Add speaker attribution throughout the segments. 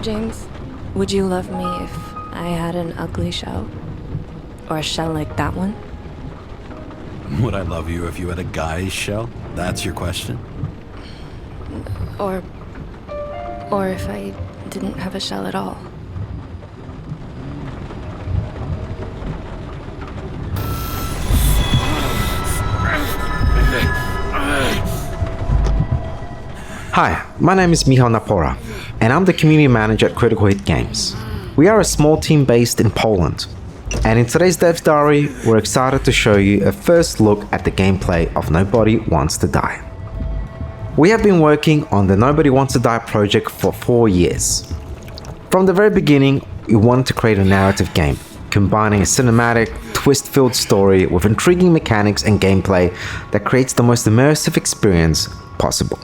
Speaker 1: James, would you love me if I had an ugly shell? Or a shell like that one?
Speaker 2: Would I love you if you had a guy's shell? That's your question?
Speaker 1: Or if I didn't have a shell at all?
Speaker 3: Hi, my name is Michał Napora, and I'm the community manager at Critical Hit Games. We are a small team based in Poland, and in today's Dev's Diary, we're excited to show you a first look at the gameplay of Nobody Wants to Die. We have been working on the Nobody Wants to Die project for 4 years. From the very beginning, we wanted to create a narrative game, combining a cinematic, twist-filled story with intriguing mechanics and gameplay that creates the most immersive experience possible.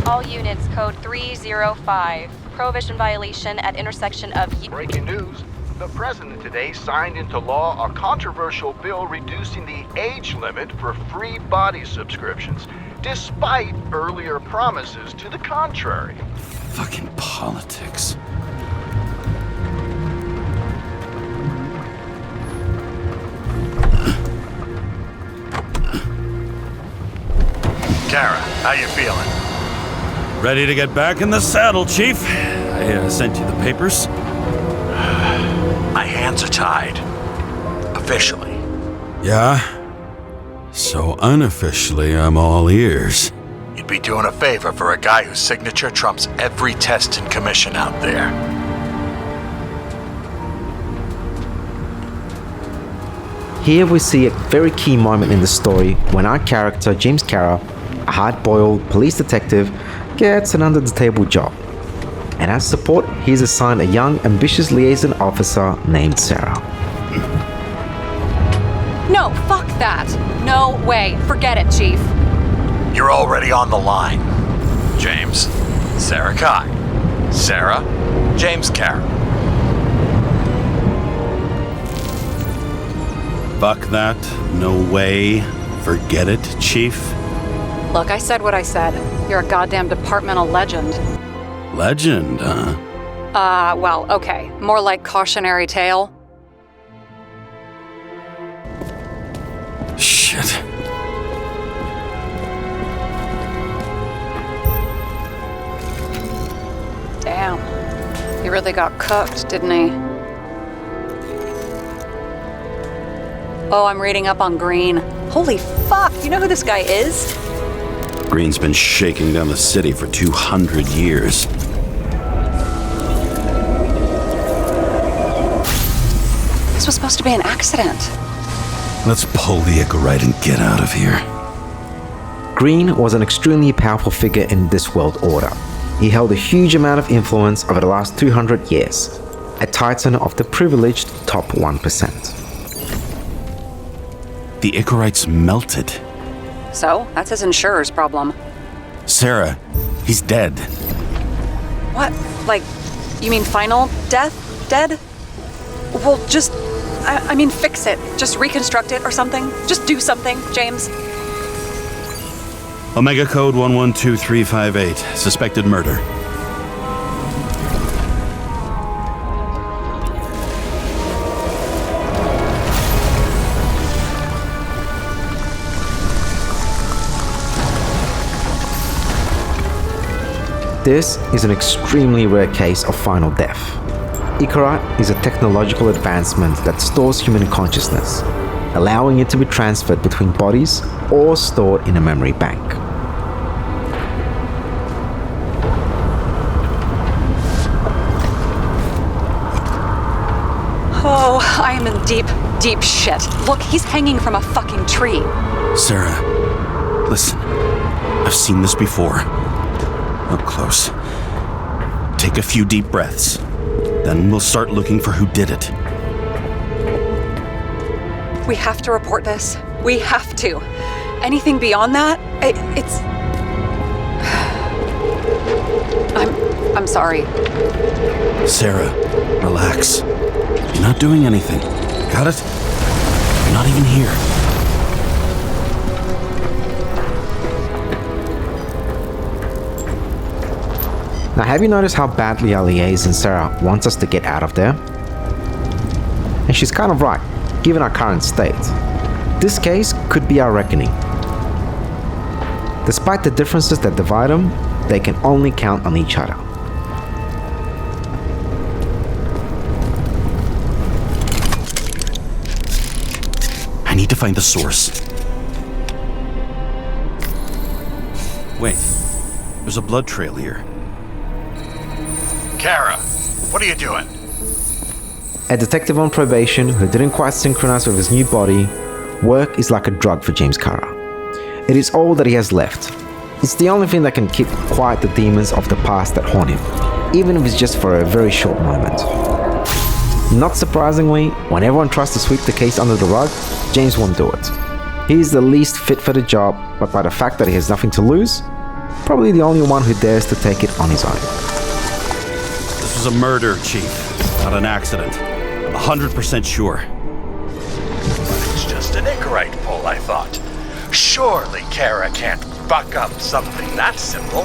Speaker 4: All units, code 305. Prohibition violation at intersection of...
Speaker 5: Breaking news. The president today signed into law a controversial bill reducing the age limit for free body subscriptions, despite earlier promises to the contrary.
Speaker 2: Fucking politics.
Speaker 6: Kara, how you feeling?
Speaker 2: Ready to get back in the saddle, Chief. I sent you the papers.
Speaker 6: My hands are tied. Officially.
Speaker 2: Yeah? So unofficially, I'm all ears.
Speaker 6: You'd be doing a favor for a guy whose signature trumps every test and commission out there.
Speaker 3: Here we see a very key moment in the story when our character, James Kara, a hard-boiled police detective, gets an under-the-table job. And as support, he's assigned a young, ambitious liaison officer named Sarah.
Speaker 7: No, fuck that! No way. Forget it, Chief.
Speaker 6: You're already on the line. James, Sarah Kai. Sarah, James Kara.
Speaker 2: Fuck that. No way. Forget it, Chief.
Speaker 7: Look, I said what I said. You're a goddamn departmental legend.
Speaker 2: Legend, huh?
Speaker 7: Well, okay. More like cautionary tale.
Speaker 2: Shit.
Speaker 7: Damn. He really got cooked, didn't he? Oh, I'm reading up on Green. Holy fuck, you know who this guy is?
Speaker 2: Green's been shaking down the city for 200 years.
Speaker 7: This was supposed to be an accident.
Speaker 2: Let's pull the Icarite and get out of here.
Speaker 3: Green was an extremely powerful figure in this world order. He held a huge amount of influence over the last 200 years, a titan of the privileged top 1%.
Speaker 2: The Icarite's melted.
Speaker 7: So, that's his insurer's problem.
Speaker 2: Sarah, he's dead.
Speaker 7: What? Like, you mean final death? Dead? Well, just, I mean, fix it. Just reconstruct it or something. Just do something, James.
Speaker 2: Omega code 112358. Suspected murder.
Speaker 3: This is an extremely rare case of final death. Icarite is a technological advancement that stores human consciousness, allowing it to be transferred between bodies or stored in a memory bank.
Speaker 7: Oh, I am in deep, deep shit. Look, he's hanging from a fucking tree.
Speaker 2: Sarah, listen. I've seen this before. Up close. Take a few deep breaths. Then we'll start looking for who did it.
Speaker 7: We have to report this. We have to. Anything beyond that, it's... I'm sorry.
Speaker 2: Sarah, relax. You're not doing anything. Got it? You're not even here.
Speaker 3: Now, have you noticed how badly our liaison Sarah wants us to get out of there? And she's kind of right, given our current state. This case could be our reckoning. Despite the differences that divide them, they can only count on each other.
Speaker 2: I need to find the source. Wait, there's a blood trail here.
Speaker 6: Kara, what are you doing?
Speaker 3: A detective on probation who didn't quite synchronize with his new body, work is like a drug for James Kara. It is all that he has left. It's the only thing that can keep quiet the demons of the past that haunt him, even if it's just for a very short moment. Not surprisingly, when everyone tries to sweep the case under the rug, James won't do it. He is the least fit for the job, but by the fact that he has nothing to lose, probably the only one who dares to take it on his own.
Speaker 2: This was a murder, Chief, not an accident. I'm 100% sure.
Speaker 6: It's just an Icarite pull, I thought. Surely Kara can't fuck up something that simple.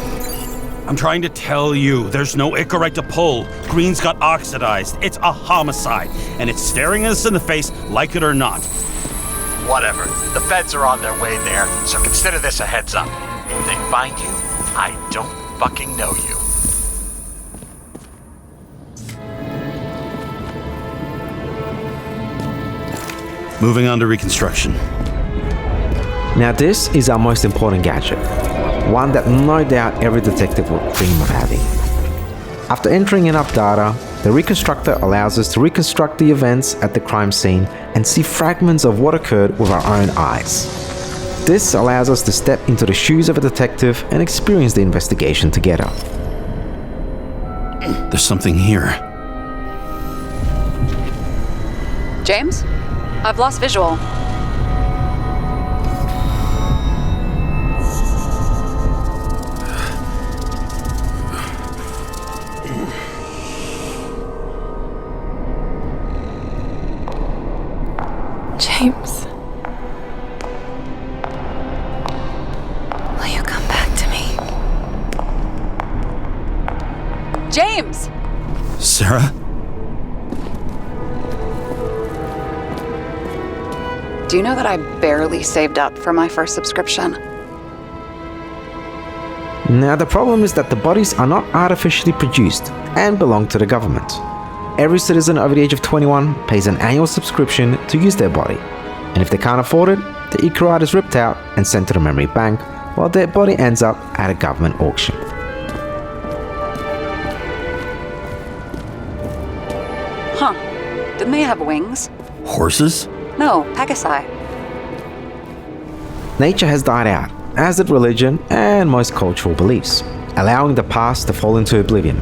Speaker 2: I'm trying to tell you, there's no Icarite to pull. Green's got oxidized. It's a homicide, and it's staring us in the face, like it or not.
Speaker 6: Whatever. The feds are on their way there, so consider this a heads up. If they find you, I don't fucking know you.
Speaker 2: Moving on to reconstruction.
Speaker 3: Now this is our most important gadget, one that no doubt every detective would dream of having. After entering enough data, the reconstructor allows us to reconstruct the events at the crime scene and see fragments of what occurred with our own eyes. This allows us to step into the shoes of a detective and experience the investigation together.
Speaker 2: There's something here.
Speaker 7: James? I've lost visual.
Speaker 1: James. Will you come back to me?
Speaker 7: James!
Speaker 2: Sarah?
Speaker 7: Do you know that I barely saved up for my first subscription?
Speaker 3: Now the problem is that the bodies are not artificially produced and belong to the government. Every citizen over the age of 21 pays an annual subscription to use their body, and if they can't afford it, the Icarite is ripped out and sent to the memory bank, while their body ends up at a government auction.
Speaker 7: Huh. Didn't they have wings?
Speaker 2: Horses?
Speaker 7: No, Pegasi.
Speaker 3: Nature has died out, as did religion and most cultural beliefs, allowing the past to fall into oblivion.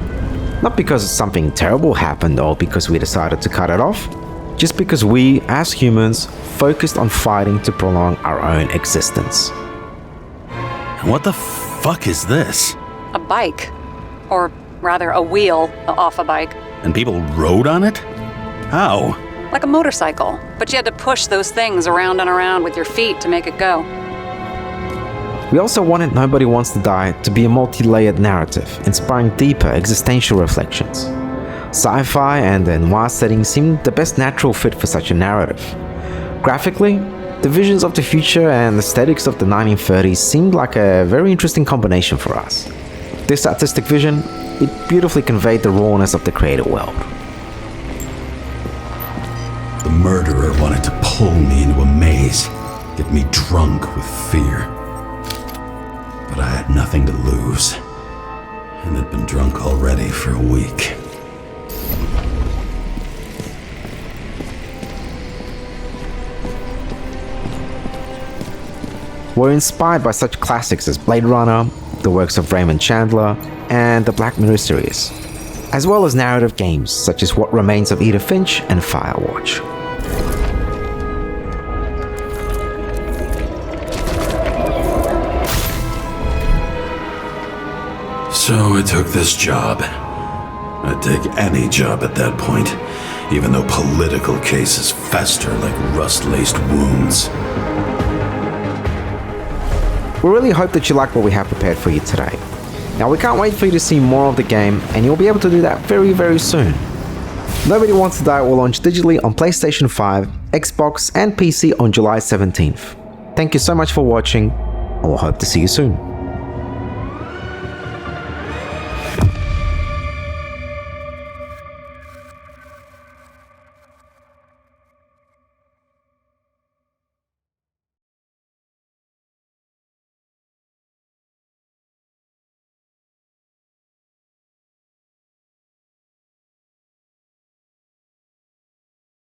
Speaker 3: Not because something terrible happened or because we decided to cut it off, just because we, as humans, focused on fighting to prolong our own existence.
Speaker 2: And what the fuck is this?
Speaker 7: A bike. Or rather, a wheel off a bike.
Speaker 2: And people rode on it? How?
Speaker 7: Like a motorcycle. But you had to push those things around and around with your feet to make it go.
Speaker 3: We also wanted Nobody Wants to Die to be a multi-layered narrative, inspiring deeper existential reflections. Sci-fi and the noir setting seemed the best natural fit for such a narrative. Graphically, the visions of the future and aesthetics of the 1930s seemed like a very interesting combination for us. This artistic vision, it beautifully conveyed the rawness of the created world.
Speaker 2: The murderer wanted to pull me into a maze, get me drunk with fear. But I had nothing to lose, and had been drunk already for a week.
Speaker 3: We're inspired by such classics as Blade Runner, the works of Raymond Chandler, and the Black Mirror series, as well as narrative games such as What Remains of Edith Finch and Firewatch.
Speaker 2: So I took this job. I'd take any job at that point, even though political cases fester like rust-laced wounds.
Speaker 3: We really hope that you like what we have prepared for you today. Now we can't wait for you to see more of the game, and you'll be able to do that very, very soon. Nobody Wants to Die will launch digitally on PlayStation 5, Xbox, and PC on July 17th. Thank you so much for watching, and we'll hope to see you soon.